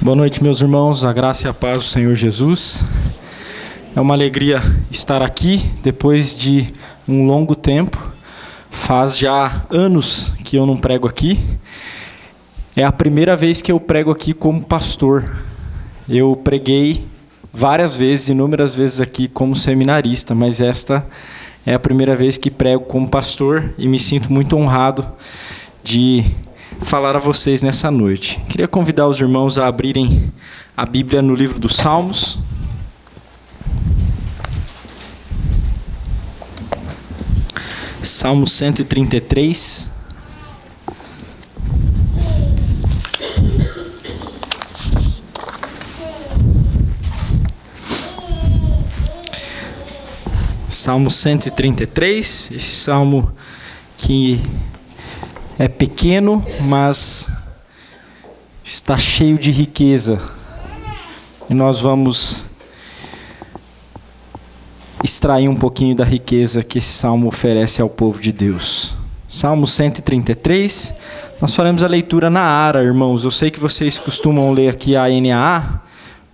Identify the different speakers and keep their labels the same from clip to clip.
Speaker 1: Boa noite, meus irmãos, a graça e a paz do Senhor Jesus. É uma alegria estar aqui depois de um longo tempo. Faz já anos que eu não prego aqui. É a primeira vez que eu prego aqui como pastor. Eu preguei várias vezes, inúmeras vezes aqui como seminarista, mas esta é a primeira vez que prego como pastor e me sinto muito honrado de falar a vocês nessa noite. Queria convidar os irmãos a abrirem a Bíblia no livro dos Salmos. Salmo 133. Salmo 133, esse salmo que é pequeno, mas está cheio de riqueza. E nós vamos extrair um pouquinho da riqueza que esse salmo oferece ao povo de Deus. Salmo 133, nós faremos a leitura na ARA, irmãos. Eu sei que vocês costumam ler aqui a NAA,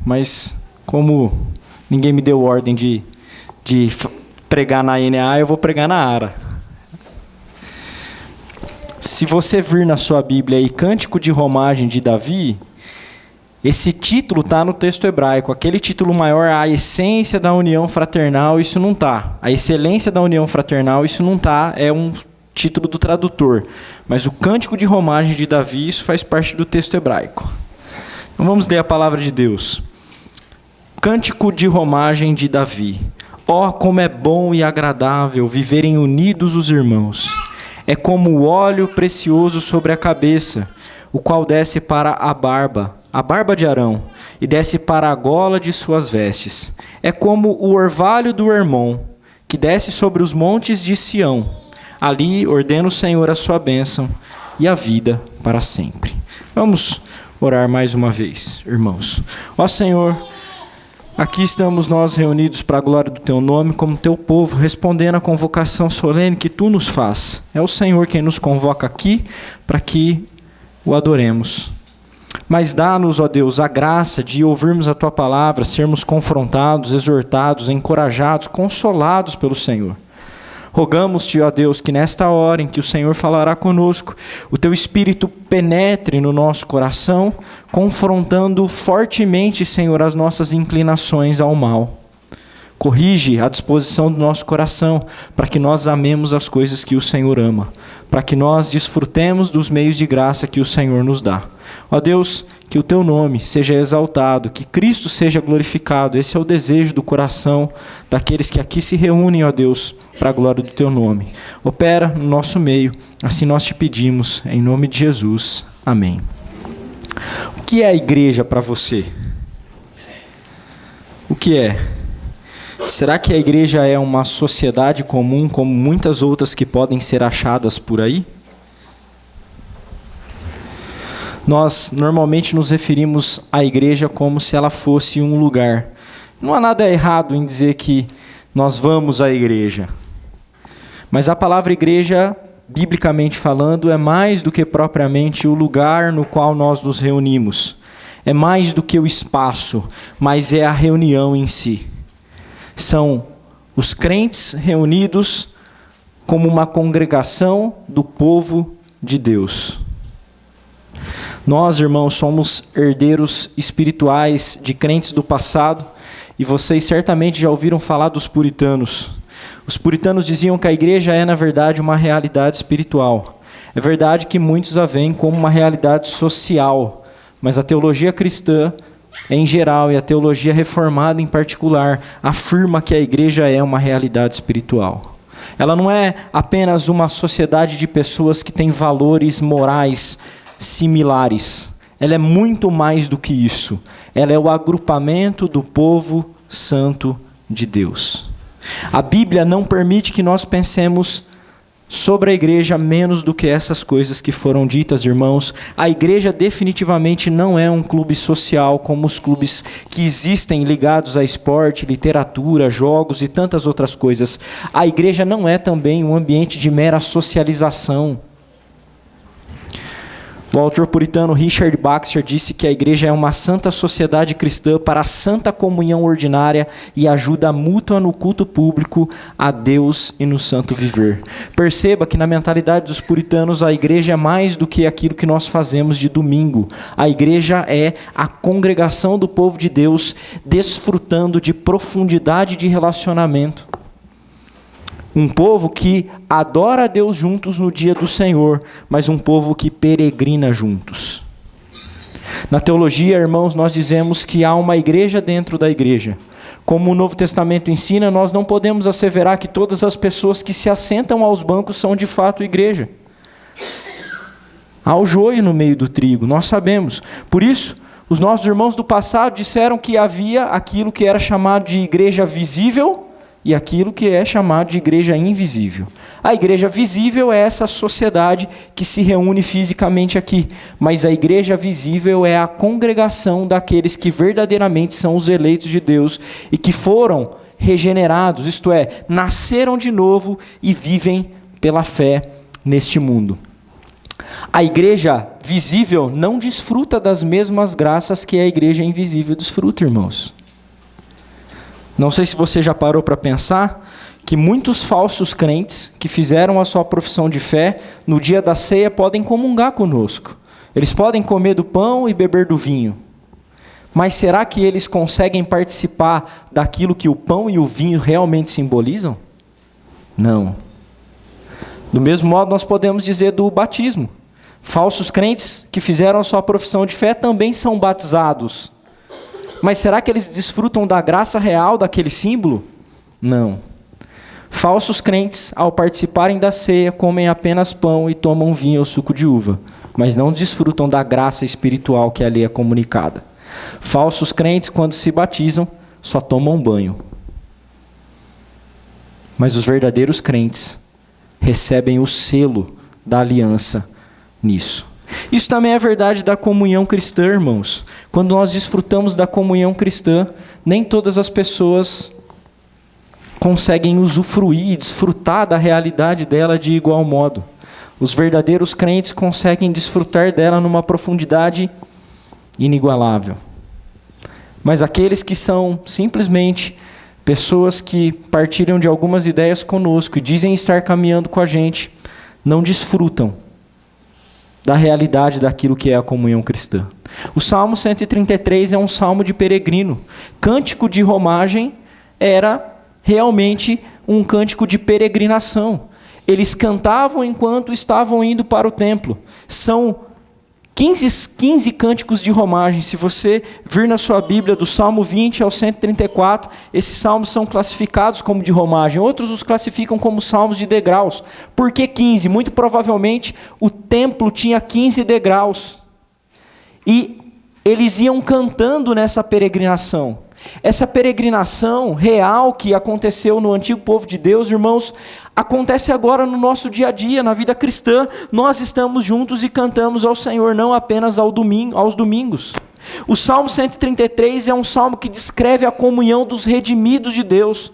Speaker 1: mas como ninguém me deu ordem de pregar na NAA, eu vou pregar na ARA. Se você vir na sua Bíblia aí, Cântico de Romagem de Davi, esse título está no texto hebraico. Aquele título maior, a essência da união fraternal, isso não está. A excelência da união fraternal, isso não está. É um título do tradutor. Mas o Cântico de Romagem de Davi, isso faz parte do texto hebraico. Então vamos ler a palavra de Deus. Cântico de Romagem de Davi. Ó, como é bom e agradável viverem unidos os irmãos. É como o óleo precioso sobre a cabeça, o qual desce para a barba de Arão, e desce para a gola de suas vestes. É como o orvalho do Hermon, que desce sobre os montes de Sião. Ali ordena o Senhor a sua bênção e a vida para sempre. Vamos orar mais uma vez, irmãos. Ó Senhor, aqui estamos nós reunidos para a glória do Teu nome, como Teu povo, respondendo à convocação solene que Tu nos faz. É o Senhor quem nos convoca aqui para que o adoremos. Mas dá-nos, ó Deus, a graça de ouvirmos a Tua palavra, sermos confrontados, exortados, encorajados, consolados pelo Senhor. Rogamos-te, ó Deus, que nesta hora em que o Senhor falará conosco, o Teu Espírito penetre no nosso coração, confrontando fortemente, Senhor, as nossas inclinações ao mal. Corrige a disposição do nosso coração, para que nós amemos as coisas que o Senhor ama, para que nós desfrutemos dos meios de graça que o Senhor nos dá. Ó Deus, que o Teu nome seja exaltado, que Cristo seja glorificado. Esse é o desejo do coração daqueles que aqui se reúnem, ó Deus, para a glória do Teu nome. Opera no nosso meio, assim nós te pedimos, em nome de Jesus. Amém. O que é a igreja para você? O que é? Será que a igreja é uma sociedade comum, como muitas outras que podem ser achadas por aí? Nós normalmente nos referimos à igreja como se ela fosse um lugar. Não há nada errado em dizer que nós vamos à igreja. Mas a palavra igreja, biblicamente falando, é mais do que propriamente o lugar no qual nós nos reunimos. É mais do que o espaço, mas é a reunião em si. São os crentes reunidos como uma congregação do povo de Deus. Nós, irmãos, somos herdeiros espirituais de crentes do passado, e vocês certamente já ouviram falar dos puritanos. Os puritanos diziam que a igreja é, na verdade, uma realidade espiritual. É verdade que muitos a veem como uma realidade social, mas a teologia cristã, em geral, e a teologia reformada em particular, afirma que a igreja é uma realidade espiritual. Ela não é apenas uma sociedade de pessoas que têm valores morais similares. Ela é muito mais do que isso. Ela é o agrupamento do povo santo de Deus. A Bíblia não permite que nós pensemos sobre a igreja menos do que essas coisas que foram ditas, irmãos. A igreja definitivamente não é um clube social como os clubes que existem ligados a esporte, literatura, jogos e tantas outras coisas. A igreja não é também um ambiente de mera socialização. O autor puritano Richard Baxter disse que a igreja é uma santa sociedade cristã para a santa comunhão ordinária e ajuda mútua no culto público a Deus e no santo viver. Perceba que na mentalidade dos puritanos a igreja é mais do que aquilo que nós fazemos de domingo. A igreja é a congregação do povo de Deus desfrutando de profundidade de relacionamento. Um povo que adora a Deus juntos no dia do Senhor, mas um povo que peregrina juntos. Na teologia, irmãos, nós dizemos que há uma igreja dentro da igreja. Como o Novo Testamento ensina, nós não podemos asseverar que todas as pessoas que se assentam aos bancos são de fato igreja. Há o joio no meio do trigo, nós sabemos. Por isso, os nossos irmãos do passado disseram que havia aquilo que era chamado de igreja visível e aquilo que é chamado de igreja invisível. A igreja visível é essa sociedade que se reúne fisicamente aqui, mas a igreja visível é a congregação daqueles que verdadeiramente são os eleitos de Deus e que foram regenerados, isto é, nasceram de novo e vivem pela fé neste mundo. A igreja visível não desfruta das mesmas graças que a igreja invisível desfruta, irmãos. Não sei se você já parou para pensar que muitos falsos crentes que fizeram a sua profissão de fé, no dia da ceia podem comungar conosco. Eles podem comer do pão e beber do vinho. Mas será que eles conseguem participar daquilo que o pão e o vinho realmente simbolizam? Não. Do mesmo modo, nós podemos dizer do batismo. Falsos crentes que fizeram a sua profissão de fé também são batizados. Mas será que eles desfrutam da graça real daquele símbolo? Não. Falsos crentes, ao participarem da ceia, comem apenas pão e tomam vinho ou suco de uva, mas não desfrutam da graça espiritual que ali é comunicada. Falsos crentes, quando se batizam, só tomam banho. Mas os verdadeiros crentes recebem o selo da aliança nisso. Isso também é verdade da comunhão cristã, irmãos. Quando nós desfrutamos da comunhão cristã, nem todas as pessoas conseguem usufruir e desfrutar da realidade dela de igual modo. Os verdadeiros crentes conseguem desfrutar dela numa profundidade inigualável. Mas aqueles que são simplesmente pessoas que partilham de algumas ideias conosco e dizem estar caminhando com a gente, não desfrutam da realidade daquilo que é a comunhão cristã. O Salmo 133 é um salmo de peregrino. Cântico de romagem era realmente um cântico de peregrinação. Eles cantavam enquanto estavam indo para o templo. São 15 cânticos de romagem. Se você vir na sua Bíblia, do Salmo 20 ao 134, esses salmos são classificados como de romagem. Outros os classificam como salmos de degraus. Por que 15? Muito provavelmente o templo tinha 15 degraus. E eles iam cantando nessa peregrinação. Essa peregrinação real que aconteceu no antigo povo de Deus, irmãos, acontece agora no nosso dia a dia, na vida cristã. Nós estamos juntos e cantamos ao Senhor, não apenas aos domingos. O Salmo 133 é um salmo que descreve a comunhão dos redimidos de Deus.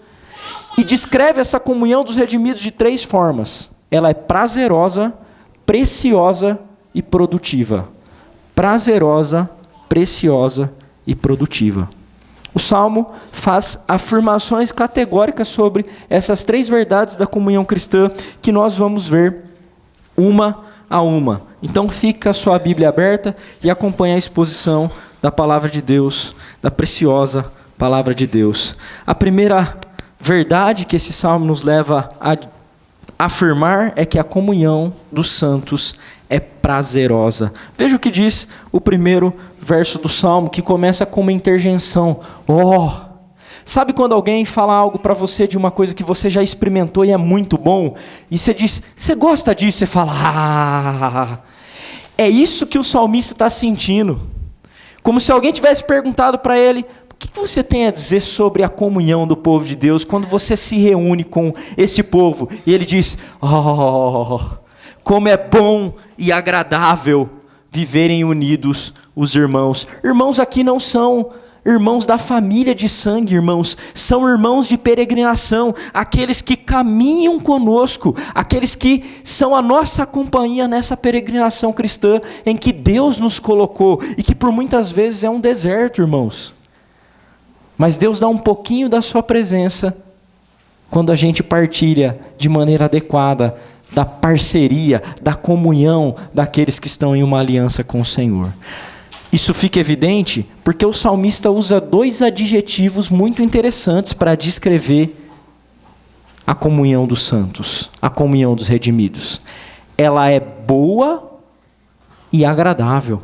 Speaker 1: E descreve essa comunhão dos redimidos de 3 formas. Ela é prazerosa, preciosa e produtiva. Prazerosa, preciosa e produtiva. O Salmo faz afirmações categóricas sobre essas 3 verdades da comunhão cristã que nós vamos ver uma a uma. Então fica a sua Bíblia aberta e acompanhe a exposição da palavra de Deus, da preciosa palavra de Deus. A primeira verdade que esse Salmo nos leva a afirmar é que a comunhão dos santos é prazerosa. Veja o que diz o primeiro verso do Salmo, que começa com uma interjeição. Sabe quando alguém fala algo para você de uma coisa que você já experimentou e é muito bom? E você diz, você gosta disso? Você fala, é isso que o salmista está sentindo. Como se alguém tivesse perguntado para ele, o que você tem a dizer sobre a comunhão do povo de Deus quando você se reúne com esse povo? E ele diz, como é bom e agradável viverem unidos os irmãos. Irmãos aqui não são irmãos da família de sangue, irmãos, são irmãos de peregrinação, aqueles que caminham conosco, aqueles que são a nossa companhia nessa peregrinação cristã em que Deus nos colocou e que por muitas vezes é um deserto, irmãos. Mas Deus dá um pouquinho da sua presença quando a gente partilha de maneira adequada da parceria, da comunhão daqueles que estão em uma aliança com o Senhor. Isso fica evidente porque o salmista usa 2 adjetivos muito interessantes para descrever a comunhão dos santos, a comunhão dos redimidos. Ela é boa e agradável.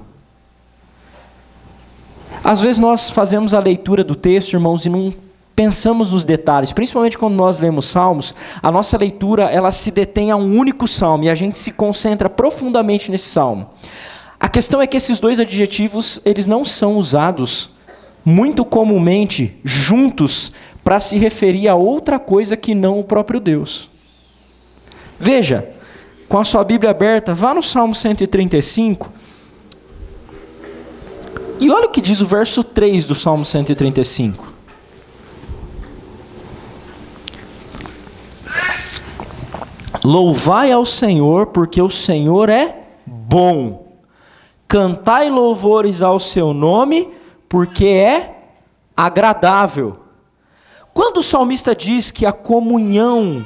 Speaker 1: Às vezes nós fazemos a leitura do texto, irmãos, e não pensamos nos detalhes, principalmente quando nós lemos salmos, a nossa leitura ela se detém a um único salmo e a gente se concentra profundamente nesse salmo. A questão é que esses 2 adjetivos, eles não são usados muito comumente juntos para se referir a outra coisa que não o próprio Deus. Veja, com a sua Bíblia aberta, vá no Salmo 135 e olha o que diz o verso 3 do Salmo 135. Louvai ao Senhor, porque o Senhor é bom. Cantai louvores ao seu nome, porque é agradável. Quando o salmista diz que a comunhão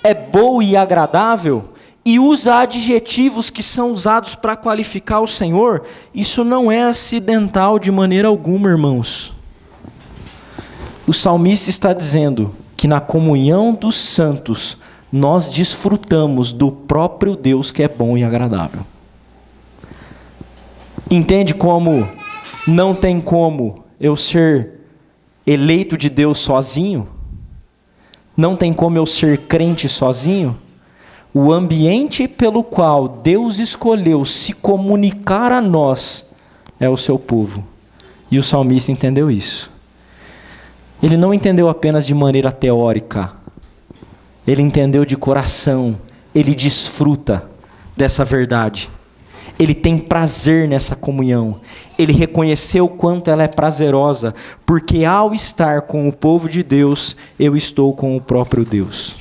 Speaker 1: é boa e agradável, e usa adjetivos que são usados para qualificar o Senhor, isso não é acidental de maneira alguma, irmãos. O salmista está dizendo que na comunhão dos santos, nós desfrutamos do próprio Deus que é bom e agradável. Entende como não tem como eu ser eleito de Deus sozinho? Não tem como eu ser crente sozinho? O ambiente pelo qual Deus escolheu se comunicar a nós é o seu povo. E o salmista entendeu isso. Ele não entendeu apenas de maneira teórica. Ele entendeu de coração, ele desfruta dessa verdade. Ele tem prazer nessa comunhão. Ele reconheceu o quanto ela é prazerosa, porque ao estar com o povo de Deus, eu estou com o próprio Deus.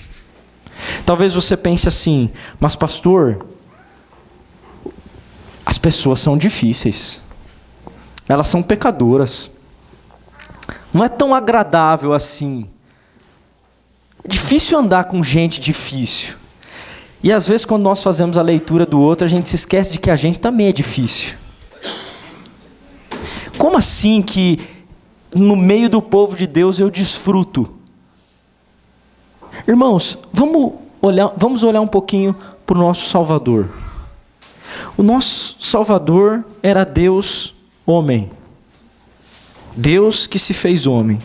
Speaker 1: Talvez você pense assim, mas pastor, as pessoas são difíceis. Elas são pecadoras. Não é tão agradável assim. É difícil andar com gente difícil. E às vezes quando nós fazemos a leitura do outro, a gente se esquece de que a gente também é difícil. Como assim que no meio do povo de Deus eu desfruto? Irmãos, vamos olhar um pouquinho para o nosso Salvador. O nosso Salvador era Deus homem. Deus que se fez homem.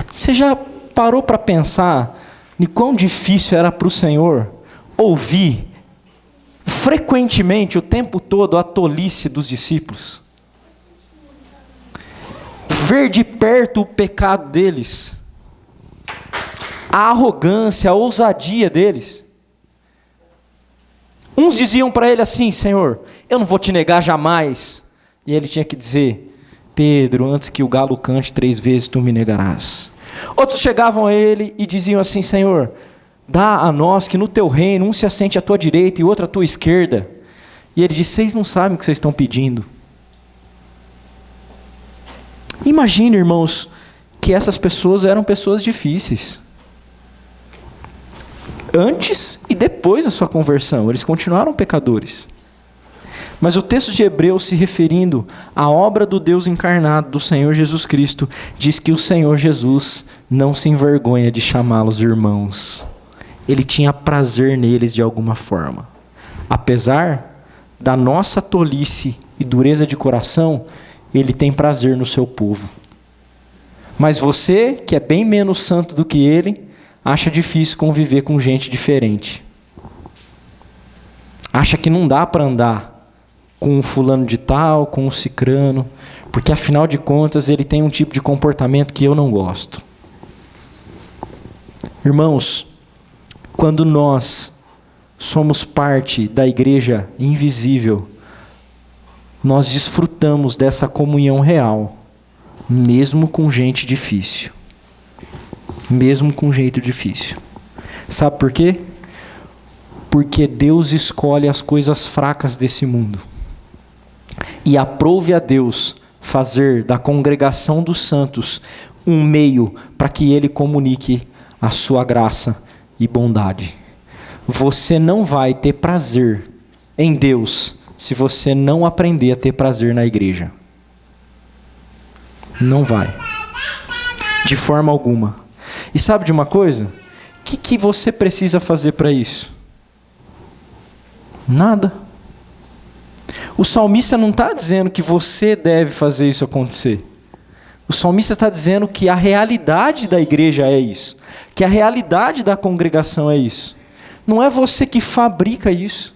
Speaker 1: Você já parou para pensar em quão difícil era para o Senhor ouvir frequentemente, o tempo todo, a tolice dos discípulos? Ver de perto o pecado deles, a arrogância, a ousadia deles. Uns diziam para ele assim: Senhor, eu não vou te negar jamais. E ele tinha que dizer: Pedro, antes que o galo cante 3 vezes, tu me negarás. Outros chegavam a ele e diziam assim: Senhor, dá a nós que no teu reino um se assente à tua direita e outro à tua esquerda. E ele disse: vocês não sabem o que vocês estão pedindo. Imagine, irmãos, que essas pessoas eram pessoas difíceis. Antes e depois da sua conversão, eles continuaram pecadores. Mas o texto de Hebreus, se referindo à obra do Deus encarnado, do Senhor Jesus Cristo, diz que o Senhor Jesus não se envergonha de chamá-los irmãos. Ele tinha prazer neles de alguma forma. Apesar da nossa tolice e dureza de coração, ele tem prazer no seu povo. Mas você, que é bem menos santo do que ele, acha difícil conviver com gente diferente. Acha que não dá para andar com um fulano de tal, com um cicrano, porque afinal de contas ele tem um tipo de comportamento que eu não gosto. Irmãos, quando nós somos parte da igreja invisível, nós desfrutamos dessa comunhão real, mesmo com gente difícil. Mesmo com jeito difícil. Sabe por quê? Porque Deus escolhe as coisas fracas desse mundo. E aprove a Deus fazer da congregação dos santos um meio para que Ele comunique a sua graça e bondade. Você não vai ter prazer em Deus se você não aprender a ter prazer na igreja. Não vai. De forma alguma. E sabe de uma coisa? O que você precisa fazer para isso? Nada. O salmista não está dizendo que você deve fazer isso acontecer. O salmista está dizendo que a realidade da igreja é isso. Que a realidade da congregação é isso. Não é você que fabrica isso.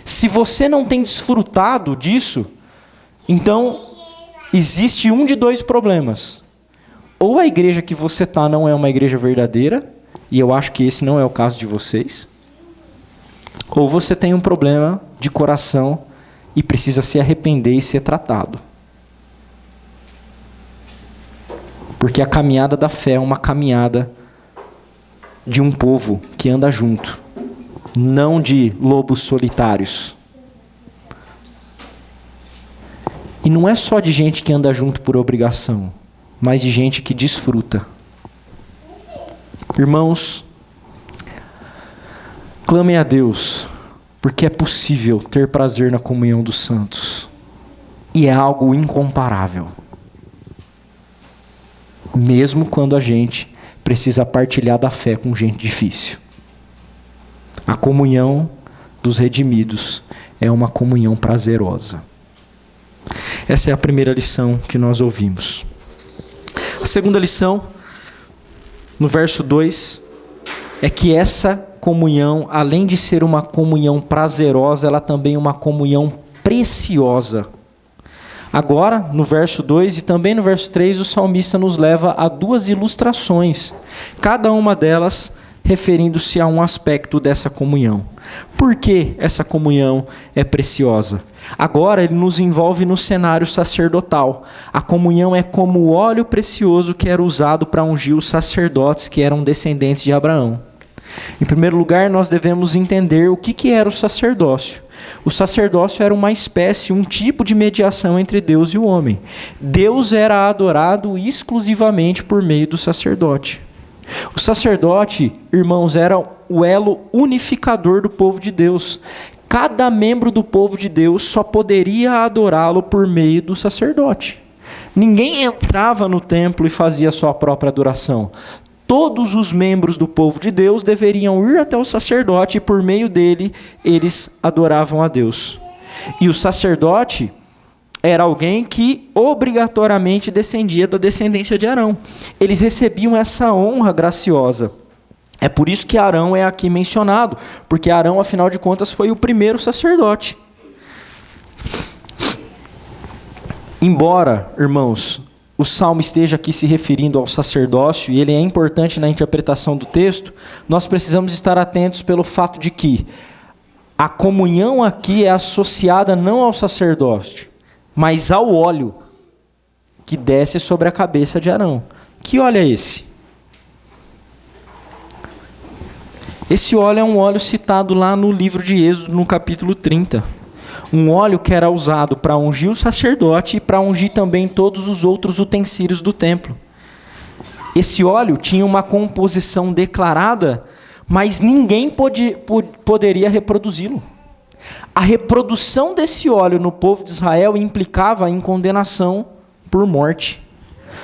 Speaker 1: Se você não tem desfrutado disso, então existe um de dois problemas. Ou a igreja que você está não é uma igreja verdadeira, e eu acho que esse não é o caso de vocês, ou você tem um problema de coração e precisa se arrepender e ser tratado. Porque a caminhada da fé é uma caminhada de um povo que anda junto, não de lobos solitários. E não é só de gente que anda junto por obrigação, mas de gente que desfruta. Irmãos, clamem a Deus, porque é possível ter prazer na comunhão dos santos. E é algo incomparável. Mesmo quando a gente precisa partilhar da fé com gente difícil. A comunhão dos redimidos é uma comunhão prazerosa. Essa é a primeira lição que nós ouvimos. A segunda lição, no verso 2, é que essa comunhão, além de ser uma comunhão prazerosa, ela também é uma comunhão preciosa. Agora, no verso 2 e também no verso 3, o salmista nos leva a duas ilustrações, cada uma delas referindo-se a um aspecto dessa comunhão. Por que essa comunhão é preciosa? Agora ele nos envolve no cenário sacerdotal. A comunhão é como o óleo precioso que era usado para ungir os sacerdotes que eram descendentes de Abraão. Em primeiro lugar, nós devemos entender o que era o sacerdócio. O sacerdócio era uma espécie, um tipo de mediação entre Deus e o homem. Deus era adorado exclusivamente por meio do sacerdote. O sacerdote, irmãos, era o elo unificador do povo de Deus. Cada membro do povo de Deus só poderia adorá-lo por meio do sacerdote. Ninguém entrava no templo e fazia a sua própria adoração. Todos os membros do povo de Deus deveriam ir até o sacerdote e por meio dele eles adoravam a Deus. E o sacerdote era alguém que obrigatoriamente descendia da descendência de Arão. Eles recebiam essa honra graciosa. É por isso que Arão é aqui mencionado, porque Arão, afinal de contas, foi o primeiro sacerdote. Embora, irmãos, o salmo esteja aqui se referindo ao sacerdócio, e ele é importante na interpretação do texto, nós precisamos estar atentos pelo fato de que a comunhão aqui é associada não ao sacerdócio, mas ao óleo que desce sobre a cabeça de Arão. Que óleo é esse? Esse óleo é um óleo citado lá no livro de Êxodo, no capítulo 30. Um óleo que era usado para ungir o sacerdote e para ungir também todos os outros utensílios do templo. Esse óleo tinha uma composição declarada, mas ninguém poderia reproduzi-lo. A reprodução desse óleo no povo de Israel implicava em condenação por morte.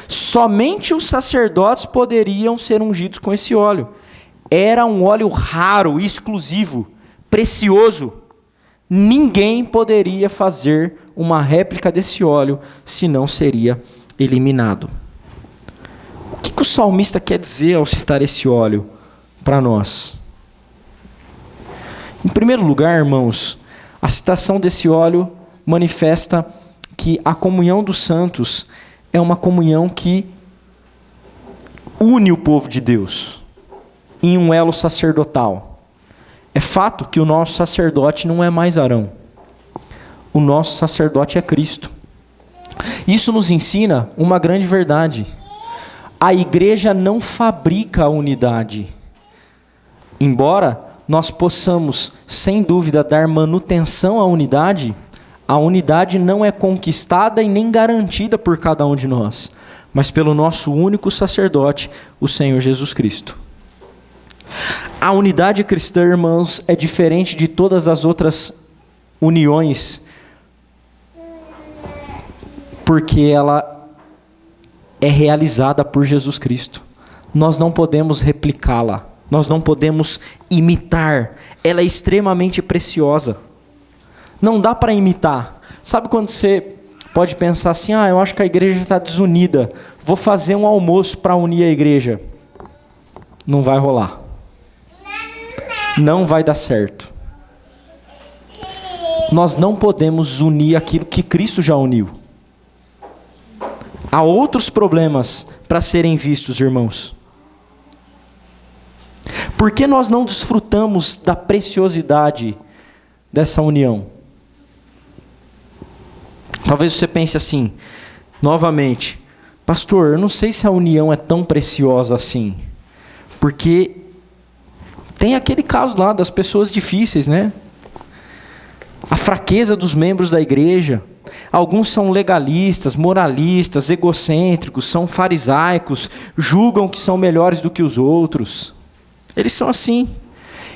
Speaker 1: Somente os sacerdotes poderiam ser ungidos com esse óleo. Era um óleo raro, exclusivo, precioso. Ninguém poderia fazer uma réplica desse óleo, senão seria eliminado. O que o salmista quer dizer ao citar esse óleo para nós? Em primeiro lugar, irmãos, a citação desse óleo manifesta que a comunhão dos santos é uma comunhão que une o povo de Deus em um elo sacerdotal. É fato que o nosso sacerdote não é mais Arão. O nosso sacerdote é Cristo. Isso nos ensina uma grande verdade. A igreja não fabrica a unidade. Embora nós possamos, sem dúvida, dar manutenção à unidade, a unidade não é conquistada e nem garantida por cada um de nós, mas pelo nosso único sacerdote, o Senhor Jesus Cristo. A unidade cristã, irmãos, é diferente de todas as outras uniões, porque ela é realizada por Jesus Cristo. Nós não podemos replicá-la, nós não podemos imitar. Ela é extremamente preciosa. Não dá para imitar. Sabe quando você pode pensar assim, eu acho que a igreja está desunida, vou fazer um almoço para unir a igreja. Não vai rolar. Não vai dar certo. Nós não podemos unir aquilo que Cristo já uniu. Há outros problemas para serem vistos, irmãos. Por que nós não desfrutamos da preciosidade dessa união? Talvez você pense assim, novamente, pastor, eu não sei se a união é tão preciosa assim, porque tem aquele caso lá das pessoas difíceis, né? A fraqueza dos membros da igreja. Alguns são legalistas, moralistas, egocêntricos, são farisaicos, julgam que são melhores do que os outros. Eles são assim.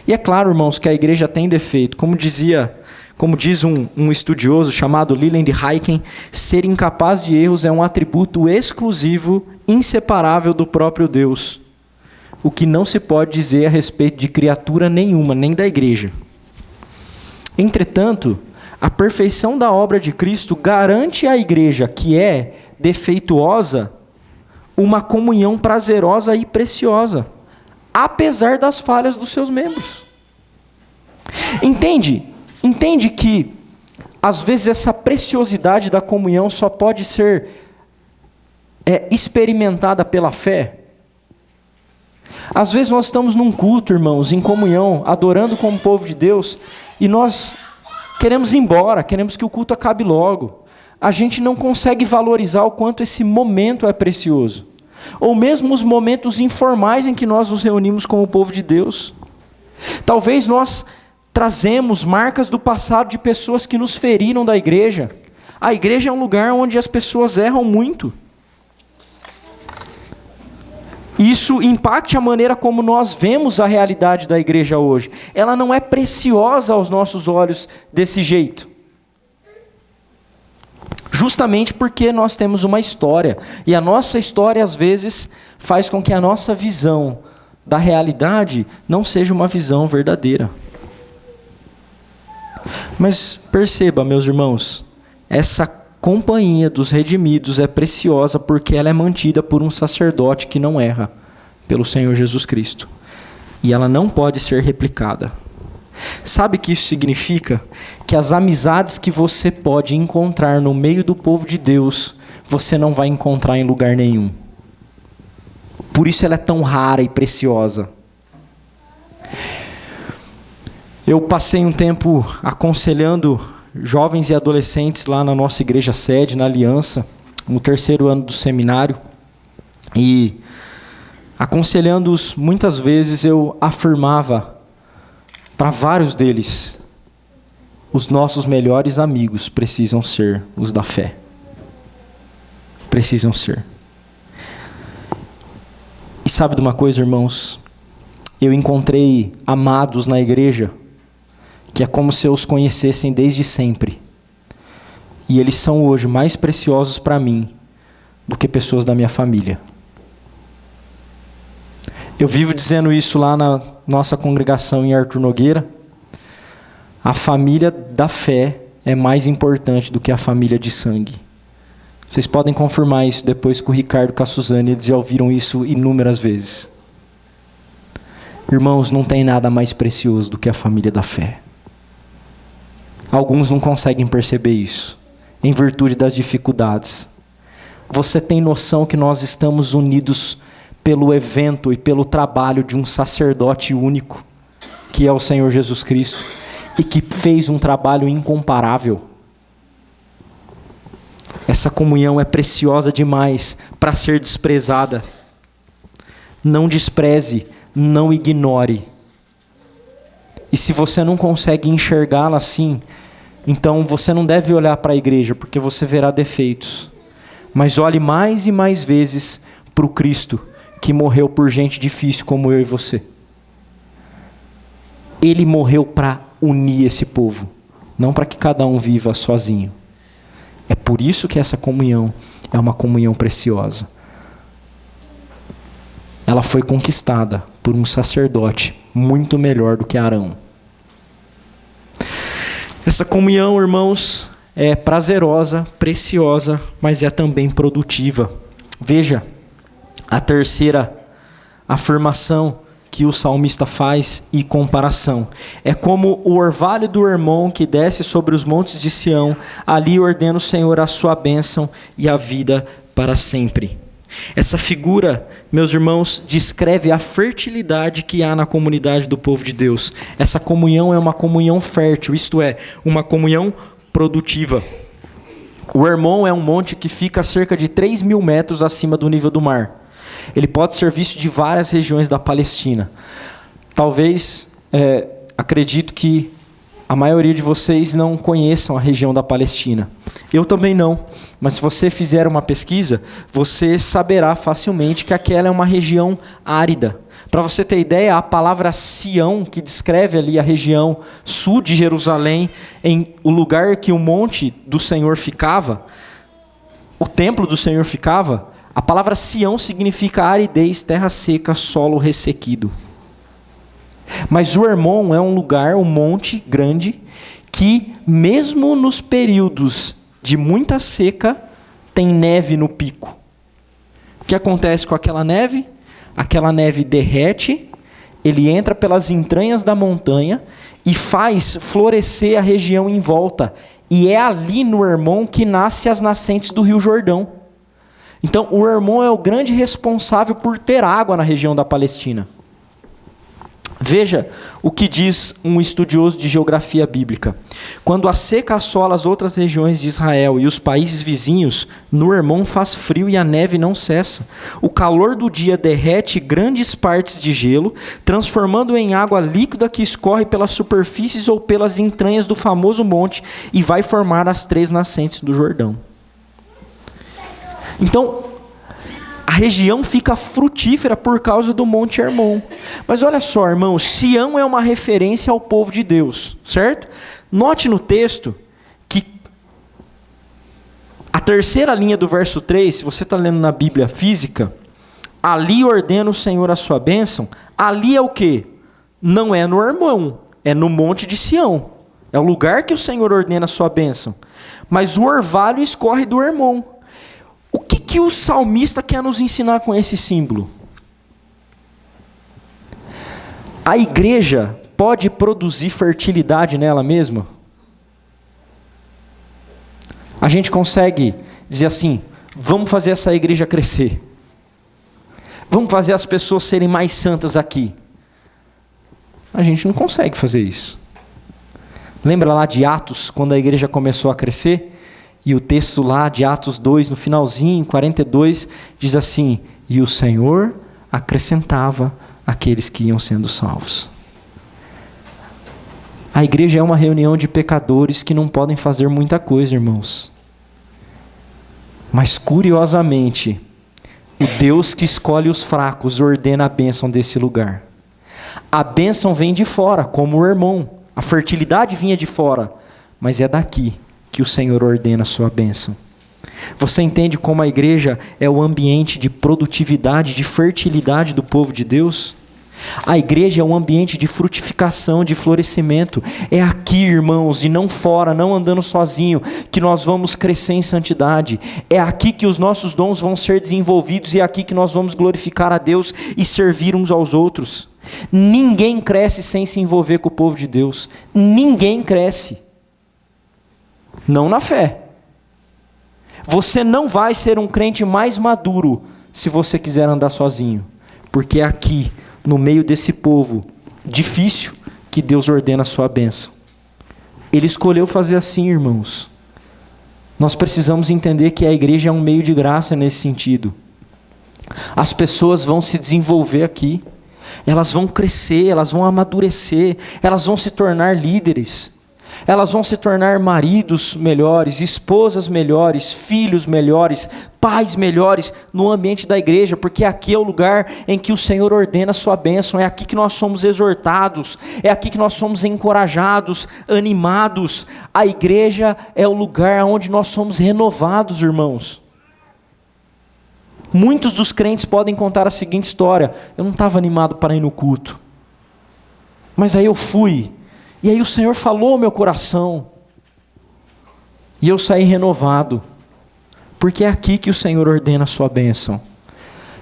Speaker 1: E é claro, irmãos, que a igreja tem defeito. Como diz um estudioso chamado Leland Hyken, ser incapaz de erros é um atributo exclusivo, inseparável do próprio Deus. O que não se pode dizer a respeito de criatura nenhuma, nem da igreja. Entretanto, a perfeição da obra de Cristo garante à igreja, que é defeituosa, uma comunhão prazerosa e preciosa, apesar das falhas dos seus membros. Entende que, às vezes, essa preciosidade da comunhão só pode ser experimentada pela fé? Às vezes nós estamos num culto, irmãos, em comunhão, adorando como povo de Deus, e nós queremos ir embora, queremos que o culto acabe logo. A gente não consegue valorizar o quanto esse momento é precioso. Ou mesmo os momentos informais em que nós nos reunimos como povo de Deus. Talvez nós trazemos marcas do passado de pessoas que nos feriram da igreja. A igreja é um lugar onde as pessoas erram muito. Isso impacta a maneira como nós vemos a realidade da igreja hoje. Ela não é preciosa aos nossos olhos desse jeito. Justamente porque nós temos uma história. E a nossa história, às vezes, faz com que a nossa visão da realidade não seja uma visão verdadeira. Mas perceba, meus irmãos, essa companhia dos redimidos é preciosa porque ela é mantida por um sacerdote que não erra, pelo Senhor Jesus Cristo. E ela não pode ser replicada. Sabe o que isso significa? Que as amizades que você pode encontrar no meio do povo de Deus, você não vai encontrar em lugar nenhum. Por isso ela é tão rara e preciosa. Eu passei um tempo aconselhando jovens e adolescentes lá na nossa igreja sede, na Aliança, no 3º ano do seminário. E aconselhando-os, muitas vezes eu afirmava para vários deles: os nossos melhores amigos precisam ser os da fé. Precisam ser. E sabe de uma coisa, irmãos? Eu encontrei amados na igreja que é como se eu os conhecessem desde sempre. E eles são hoje mais preciosos para mim do que pessoas da minha família. Eu vivo dizendo isso lá na nossa congregação em Arthur Nogueira. A família da fé é mais importante do que a família de sangue. Vocês podem confirmar isso depois com o Ricardo e com a Suzane, eles já ouviram isso inúmeras vezes. Irmãos, não tem nada mais precioso do que a família da fé. Alguns não conseguem perceber isso, em virtude das dificuldades. Você tem noção que nós estamos unidos pelo evento e pelo trabalho de um sacerdote único, que é o Senhor Jesus Cristo, e que fez um trabalho incomparável. Essa comunhão é preciosa demais para ser desprezada. Não despreze, não ignore. E se você não consegue enxergá-la assim, então você não deve olhar para a igreja, porque você verá defeitos. Mas olhe mais e mais vezes para o Cristo, que morreu por gente difícil como eu e você. Ele morreu para unir esse povo, não para que cada um viva sozinho. É por isso que essa comunhão é uma comunhão preciosa. Ela foi conquistada por um sacerdote muito melhor do que Arão. Essa comunhão, irmãos, é prazerosa, preciosa, mas é também produtiva. Veja a terceira afirmação que o salmista faz e comparação. É como o orvalho do Hermon que desce sobre os montes de Sião, ali ordena o Senhor a sua bênção e a vida para sempre. Essa figura, meus irmãos, descreve a fertilidade que há na comunidade do povo de Deus. Essa comunhão é uma comunhão fértil, isto é, uma comunhão produtiva. O Hermon é um monte que fica a cerca de 3.000 metros acima do nível do mar. Ele pode ser visto de várias regiões da Palestina. Talvez, acredito que a maioria de vocês não conheçam a região da Palestina. Eu também não, mas se você fizer uma pesquisa, você saberá facilmente que aquela é uma região árida. Para você ter ideia, a palavra Sião, que descreve ali a região sul de Jerusalém, em o lugar que o monte do Senhor ficava, o templo do Senhor ficava, a palavra Sião significa aridez, terra seca, solo ressequido. Mas o Hermon é um lugar, um monte grande, que mesmo nos períodos de muita seca, tem neve no pico. O que acontece com aquela neve? Aquela neve derrete, ele entra pelas entranhas da montanha e faz florescer a região em volta. E é ali no Hermon que nascem as nascentes do Rio Jordão. Então, o Hermon é o grande responsável por ter água na região da Palestina. Veja o que diz um estudioso de geografia bíblica. Quando a seca assola as outras regiões de Israel e os países vizinhos, no Hermon faz frio e a neve não cessa. O calor do dia derrete grandes partes de gelo, transformando em água líquida que escorre pelas superfícies ou pelas entranhas do famoso monte e vai formar as 3 nascentes do Jordão. Então, a região fica frutífera por causa do Monte Hermon. Mas olha só, irmãos, Sião é uma referência ao povo de Deus, certo? Note no texto que a terceira linha do verso 3, se você está lendo na Bíblia física, ali ordena o Senhor a sua bênção, ali é o quê? Não é no Hermon, é no Monte de Sião. É o lugar que o Senhor ordena a sua bênção. Mas o orvalho escorre do Hermon. O que o salmista quer nos ensinar com esse símbolo? A igreja pode produzir fertilidade nela mesma? A gente consegue dizer assim, vamos fazer essa igreja crescer. Vamos fazer as pessoas serem mais santas aqui. A gente não consegue fazer isso. Lembra lá de Atos, quando a igreja começou a crescer? E o texto lá de Atos 2, no finalzinho, 42, diz assim: e o Senhor acrescentava aqueles que iam sendo salvos. A igreja é uma reunião de pecadores que não podem fazer muita coisa, irmãos. Mas curiosamente, o Deus que escolhe os fracos ordena a bênção desse lugar. A bênção vem de fora, como o Hermon. A fertilidade vinha de fora, mas é daqui que o Senhor ordena a sua bênção. Você entende como a igreja é o ambiente de produtividade, de fertilidade do povo de Deus? A igreja é um ambiente de frutificação, de florescimento. É aqui, irmãos, e não fora, não andando sozinho, que nós vamos crescer em santidade. É aqui que os nossos dons vão ser desenvolvidos e é aqui que nós vamos glorificar a Deus e servir uns aos outros. Ninguém cresce sem se envolver com o povo de Deus. Ninguém cresce. Não na fé. Você não vai ser um crente mais maduro se você quiser andar sozinho. Porque é aqui, no meio desse povo difícil, que Deus ordena a sua bênção. Ele escolheu fazer assim, irmãos. Nós precisamos entender que a igreja é um meio de graça nesse sentido. As pessoas vão se desenvolver aqui, elas vão crescer, elas vão amadurecer, elas vão se tornar líderes, elas vão se tornar maridos melhores, esposas melhores, filhos melhores, pais melhores no ambiente da igreja, porque aqui é o lugar em que o Senhor ordena a sua bênção, é aqui que nós somos exortados, é aqui que nós somos encorajados, animados. A igreja é o lugar onde nós somos renovados, irmãos. Muitos dos crentes podem contar a seguinte história: eu não estava animado para ir no culto, mas aí eu fui, e aí o Senhor falou ao meu coração, e eu saí renovado, porque é aqui que o Senhor ordena a sua bênção.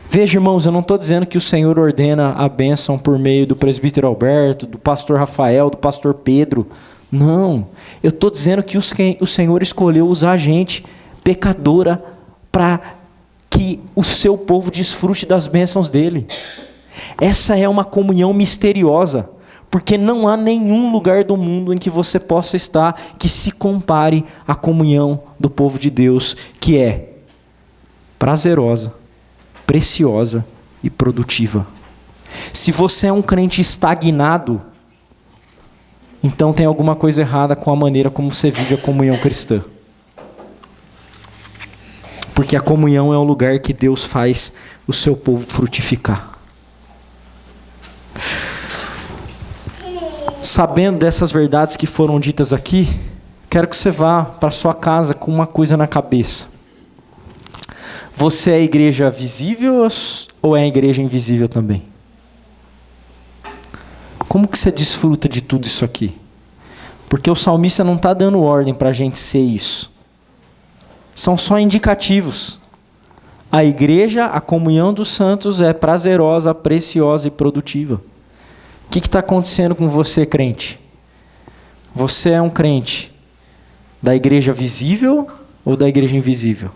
Speaker 1: Veja, irmãos, eu não estou dizendo que o Senhor ordena a bênção por meio do presbítero Alberto, do pastor Rafael, do pastor Pedro. Não, eu estou dizendo que o Senhor escolheu usar a gente, pecadora, para que o seu povo desfrute das bênçãos dele. Essa é uma comunhão misteriosa, porque não há nenhum lugar do mundo em que você possa estar que se compare à comunhão do povo de Deus, que é prazerosa, preciosa e produtiva. Se você é um crente estagnado, então tem alguma coisa errada com a maneira como você vive a comunhão cristã. Porque a comunhão é o lugar que Deus faz o seu povo frutificar. Sabendo dessas verdades que foram ditas aqui, quero que você vá para sua casa com uma coisa na cabeça. Você é a igreja visível ou é a igreja invisível também? Como que você desfruta de tudo isso aqui? Porque o salmista não está dando ordem para a gente ser isso. São só indicativos. A igreja, a comunhão dos santos é prazerosa, preciosa e produtiva. O que está acontecendo com você, crente? Você é um crente da igreja visível ou da igreja invisível?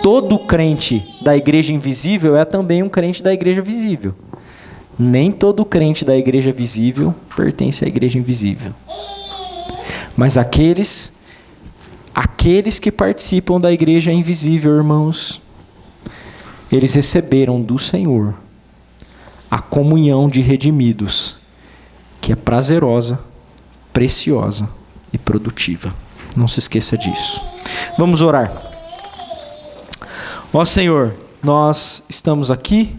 Speaker 1: Todo crente da igreja invisível é também um crente da igreja visível. Nem todo crente da igreja visível pertence à igreja invisível. Mas aqueles que participam da igreja invisível, irmãos, eles receberam do Senhor a comunhão de redimidos, que é prazerosa, preciosa e produtiva. Não se esqueça disso. Vamos orar. Ó Senhor, nós estamos aqui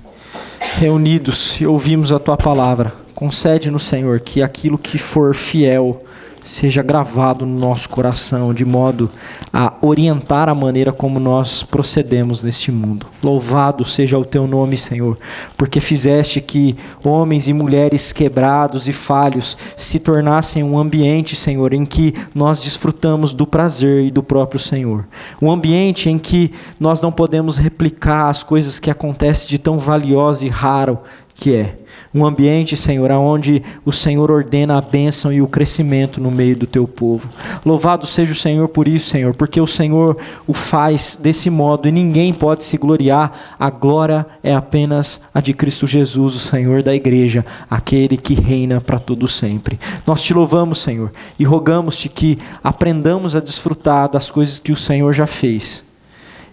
Speaker 1: reunidos e ouvimos a Tua palavra. Concede-nos, Senhor, que aquilo que for fiel seja gravado no nosso coração, de modo a orientar a maneira como nós procedemos neste mundo. Louvado seja o Teu nome, Senhor, porque fizeste que homens e mulheres quebrados e falhos se tornassem um ambiente, Senhor, em que nós desfrutamos do prazer e do próprio Senhor. Um ambiente em que nós não podemos replicar as coisas que acontecem de tão valioso e raro que é. Um ambiente, Senhor, onde o Senhor ordena a bênção e o crescimento no meio do Teu povo. Louvado seja o Senhor por isso, Senhor, porque o Senhor o faz desse modo e ninguém pode se gloriar. A glória é apenas a de Cristo Jesus, o Senhor da igreja, aquele que reina para todo sempre. Nós Te louvamos, Senhor, e rogamos-Te que aprendamos a desfrutar das coisas que o Senhor já fez.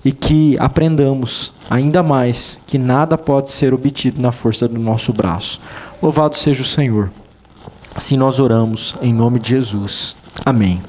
Speaker 1: E que aprendamos ainda mais que nada pode ser obtido na força do nosso braço. Louvado seja o Senhor. Assim nós oramos em nome de Jesus. Amém.